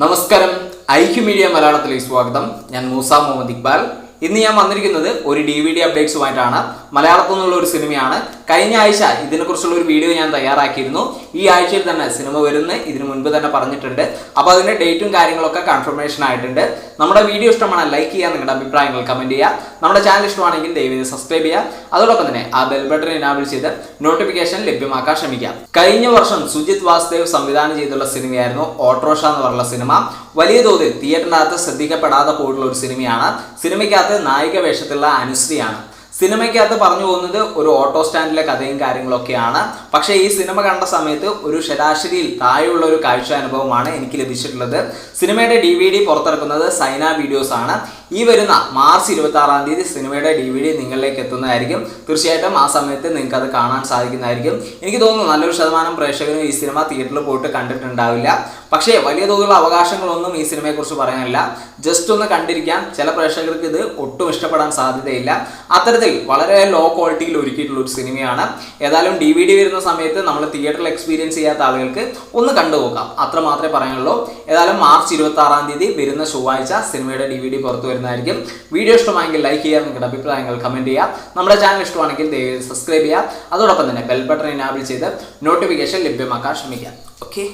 നമസ്കാരം, IQ media മലയാളത്തിലേക്ക് സ്വാഗതം. ഞാൻ മൂസ മുഹമ്മദ് ഇക്ബാൽ. ഇന്ന് ഞാൻ വന്നിരിക്കുന്നത് ഒരു DVD അപ്ഡേറ്റ്സുമായിട്ടാണ്. മലയാളത്തിൽ നിന്നുള്ള ഒരു സിനിമയാണ്. കഴിഞ്ഞ ആഴ്ച ഇതിനെക്കുറിച്ചുള്ള ഒരു വീഡിയോ ഞാൻ തയ്യാറാക്കിയിരുന്നു. ഈ ആഴ്ചയിൽ തന്നെ സിനിമ വരുന്ന ഇതിനു മുൻപ് തന്നെ പറഞ്ഞിട്ടുണ്ട്. അപ്പോൾ അതിൻ്റെ ഡേറ്റും കാര്യങ്ങളൊക്കെ കൺഫർമേഷൻ ആയിട്ടുണ്ട്. നമ്മുടെ വീഡിയോ ഇഷ്ടമാണ് ലൈക്ക് ചെയ്യുക, നിങ്ങളുടെ അഭിപ്രായങ്ങൾ കമൻറ്റ് ചെയ്യുക. നമ്മുടെ ചാനൽ ഇഷ്ടമാണെങ്കിൽ ദയവായി സബ്സ്ക്രൈബ് ചെയ്യുക. അതോടൊപ്പം തന്നെ ആ ബെൽ ബട്ടൺ എനാബിൾ ചെയ്ത് നോട്ടിഫിക്കേഷൻ ലഭ്യമാക്കാൻ ശ്രമിക്കാം. കഴിഞ്ഞ വർഷം സുജിത് വാസുദേവ് സംവിധാനം ചെയ്തുള്ള സിനിമയായിരുന്നു ഓട്ടോറിക്ഷ എന്ന് പറഞ്ഞ സിനിമ. വലിയ തോതിൽ തിയേറ്ററിനകത്ത് ശ്രദ്ധിക്കപ്പെടാതെ പോയിട്ടുള്ള ഒരു സിനിമയാണ്. സിനിമയ്ക്കകത്ത് നായിക വേഷത്തിലുള്ള അനുശ്രീയാണ്. സിനിമയ്ക്കകത്ത് പറഞ്ഞു പോകുന്നത് ഒരു ഓട്ടോ സ്റ്റാൻഡിലെ കഥയും കാര്യങ്ങളൊക്കെയാണ്. പക്ഷേ ഈ സിനിമ കണ്ട സമയത്ത് ഒരു ശരാശരിയിൽ താഴെയുള്ള ഒരു കാഴ്ച അനുഭവമാണ് എനിക്ക് ലഭിച്ചിട്ടുള്ളത്. സിനിമയുടെ DVD പുറത്തിറക്കുന്നത് സൈന വീഡിയോസ് ആണ്. ഈ വരുന്ന മാർച്ച് 26 സിനിമയുടെ DVD നിങ്ങളിലേക്ക് എത്തുന്നതായിരിക്കും. തീർച്ചയായിട്ടും ആ സമയത്ത് നിങ്ങൾക്ക് അത് കാണാൻ സാധിക്കുന്നതായിരിക്കും. എനിക്ക് തോന്നുന്നു നല്ലൊരു ശതമാനം പ്രേക്ഷകരും ഈ സിനിമ തിയേറ്ററിൽ പോയിട്ട് കണ്ടിട്ടുണ്ടാവില്ല. പക്ഷേ വലിയ തോതിലുള്ള അവകാശങ്ങളൊന്നും ഈ സിനിമയെക്കുറിച്ച് പറയാനില്ല. ജസ്റ്റ് ഒന്ന് കണ്ടിരിക്കാം. ചില പ്രേക്ഷകർക്ക് ഇത് ഒട്ടും ഇഷ്ടപ്പെടാൻ സാധ്യതയില്ല. അത്തരത്തിൽ വളരെ ലോ ക്വാളിറ്റിയിൽ ഒരുക്കിയിട്ടുള്ള ഒരു സിനിമയാണ്. ഏതായാലും DVD വരുന്ന സമയത്ത് നമ്മൾ തിയേറ്ററിൽ എക്സ്പീരിയൻസ് ചെയ്യാത്ത ആളുകൾക്ക് ഒന്ന് കണ്ടുപോകാം, അത്ര മാത്രമേ പറയാനുള്ളൂ. ഏതായാലും മാർച്ച് 26 വരുന്ന ചൊവ്വാഴ്ച സിനിമയുടെ DVD പുറത്തു വരുന്നതായിരിക്കും. വീഡിയോ ഇഷ്ടമായെങ്കിൽ ലൈക്ക് ചെയ്യുക, നിങ്ങളുടെ അഭിപ്രായങ്ങൾ കമൻറ്റ് ചെയ്യുക. നമ്മുടെ ചാനൽ ഇഷ്ടമാണെങ്കിൽ ദയവായി സബ്സ്ക്രൈബ് ചെയ്യുക. അതോടൊപ്പം തന്നെ ബെൽ ബട്ടൺ എനാബിൾ ചെയ്ത് നോട്ടിഫിക്കേഷൻ ലഭ്യമാക്കാൻ ശ്രമിക്കുക. ഓക്കെ.